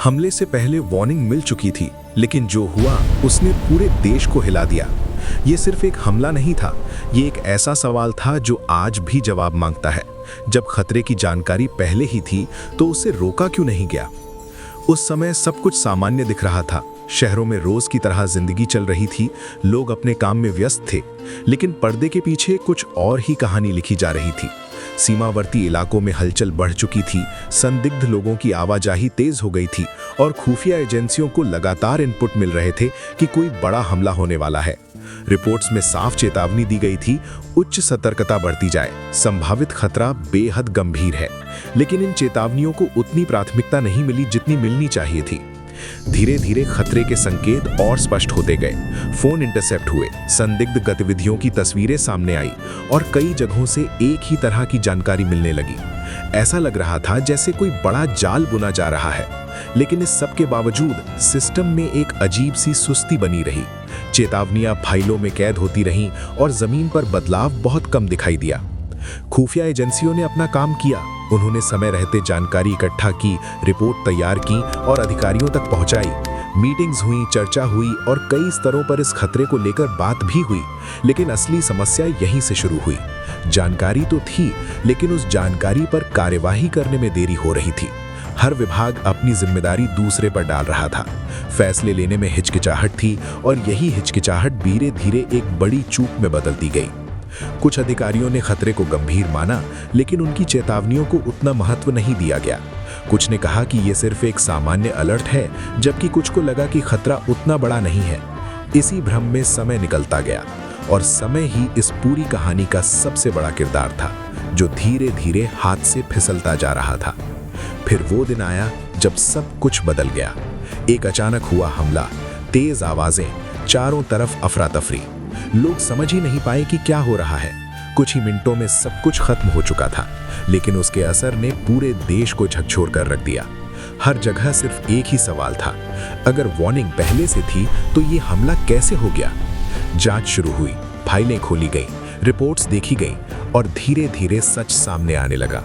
हमले से पहले वार्निंग मिल चुकी थी, लेकिन जो हुआ उसने पूरे देश को हिला दिया। ये सिर्फ एक हमला नहीं था, ये एक ऐसा सवाल था जो आज भी जवाब मांगता है। जब खतरे की जानकारी पहले ही थी तो उसे रोका क्यों नहीं गया? उस समय सब कुछ सामान्य दिख रहा था। शहरों में रोज की तरह जिंदगी चल रही थी, लोग अपने काम में व्यस्त थे, लेकिन पर्दे के पीछे कुछ और ही कहानी लिखी जा रही थी। सीमावर्ती इलाकों में हलचल बढ़ चुकी थी, संदिग्ध लोगों की आवाजाही तेज हो गई थी और खुफिया एजेंसियों को लगातार इनपुट मिल रहे थे कि कोई बड़ा हमला होने वाला है। रिपोर्ट्स में साफ चेतावनी दी गई थी, उच्च सतर्कता बरती जाए, संभावित खतरा बेहद गंभीर है। लेकिन इन चेतावनियों को उतनी प्राथमिकता नहीं मिली जितनी मिलनी चाहिए थी। धीरे धीरे खतरे के संकेत और स्पष्ट होते गए। फोन इंटरसेप्ट हुए, संदिग्ध गतिविधियों की तस्वीरें सामने आई और कई जगहों से एक ही तरह की जानकारी मिलने लगी। ऐसा लग रहा था जैसे कोई बड़ा जाल बुना जा रहा है। लेकिन इस सब के बावजूद सिस्टम में एक अजीब सी सुस्ती बनी रही। चेतावनियां फाइलों में कैद होती रहीं और जमीन पर बदलाव बहुत कम दिखाई दिया। खुफिया एजेंसियों ने अपना काम किया। उन्होंने समय रहते जानकारी इकट्ठा की, रिपोर्ट तैयार की और अधिकारियों तक पहुंचाई। मीटिंग्स हुई, चर्चा हुई और कई स्तरों पर इस खतरे को लेकर बात भी हुई। लेकिन असली समस्या यहीं से शुरू हुई। जानकारी तो थी, लेकिन उस जानकारी पर कार्यवाही करने में देरी हो रही थी। हर विभाग अपनी जिम्मेदारी दूसरे पर डाल रहा था। फैसले लेने में हिचकिचाहट थी और यही हिचकिचाहट धीरे धीरे एक बड़ी चूक में बदलती गई। कुछ अधिकारियों ने खतरे को गंभीर माना, लेकिन उनकी चेतावनियों को उतना महत्व नहीं दिया गया। कुछ ने कहा कि यह सिर्फ एक सामान्य अलर्ट है, जबकि कुछ को लगा कि खतरा उतना बड़ा नहीं है। इसी भ्रम में समय निकलता गया और समय ही इस पूरी कहानी का सबसे बड़ा किरदार था, जो धीरे धीरे हाथ से फिसलता जा रहा था। फिर वो दिन आया जब सब कुछ बदल गया। एक अचानक हुआ हमला, तेज आवाजें, चारों तरफ अफरा तफरी। लोग समझ ही नहीं पाए कि क्या हो रहा है। कुछ ही मिनटों में सब कुछ खत्म हो चुका था, लेकिन उसके असर ने पूरे देश को झकझोर कर रख दिया। हर जगह सिर्फ एक ही सवाल था, अगर वार्निंग पहले से थी तो ये हमला कैसे हो गया? जांच शुरू हुई, फाइलें खोली गई, रिपोर्ट्स देखी गई और धीरे धीरे सच सामने आने लगा।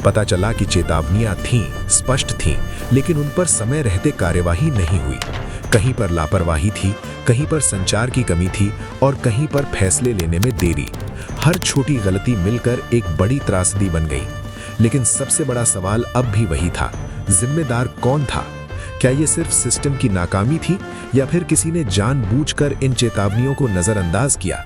पता चला कि चेतावनियां थीं, स्पष्ट थीं, लेकिन उन पर समय रहते कार्यवाही नहीं हुई। कहीं पर लापरवाही थी, कहीं पर संचार की कमी थी और कहीं पर फैसले लेने में देरी। हर छोटी गलती मिलकर एक बड़ी त्रासदी बन गई। लेकिन सबसे बड़ा सवाल अब भी वही था, जिम्मेदार कौन था? क्या ये सिर्फ सिस्टम की नाकामी थी या फिर किसी ने जानबूझकर इन चेतावनियों को नजरअंदाज किया?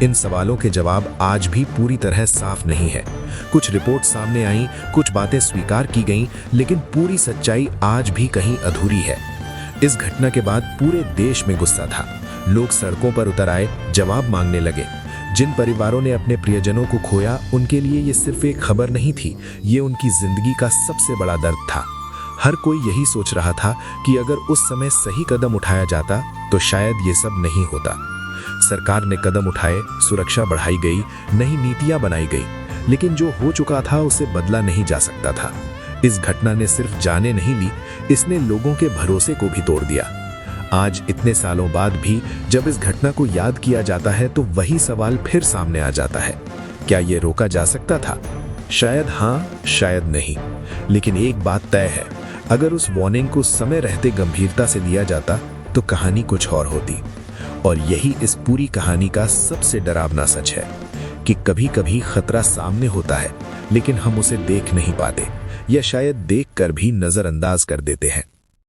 इन सवालों के जवाब आज भी पूरी तरह साफ नहीं है। कुछ रिपोर्ट सामने आईं, कुछ बातें स्वीकार की गईं, लेकिन पूरी सच्चाई आज भी कहीं अधूरी है। इस घटना के बाद पूरे देश में गुस्सा था। लोग सड़कों पर उतर आए, जवाब मांगने लगे। जिन परिवारों ने अपने प्रियजनों को खोया, उनके लिए ये सिर्फ एक खबर नहीं थी, ये उनकी जिंदगी का सबसे बड़ा दर्द था। हर कोई यही सोच रहा था कि अगर उस समय सही कदम उठाया जाता तो शायद ये सब नहीं होता। सरकार ने कदम उठाए, सुरक्षा बढ़ाई गई, नई नीतियां बनाई गई, लेकिन जो हो चुका था उसे बदला नहीं जा सकता था। इस घटना ने सिर्फ जाने नहीं ली, इसने लोगों के भरोसे को भी तोड़ दिया। आज इतने सालों बाद भी जब इस घटना को याद किया जाता है तो वही सवाल फिर सामने आ जाता है, क्या ये रोका जा सकता था? शायद हाँ, शायद नहीं। लेकिन एक बात तय है, अगर उस वार्निंग को समय रहते गंभीरता से लिया जाता तो कहानी कुछ और होती। और यही इस पूरी कहानी का सबसे डरावना सच है कि कभी कभी खतरा सामने होता है, लेकिन हम उसे देख नहीं पाते या शायद देखकर भी नजरअंदाज कर देते हैं।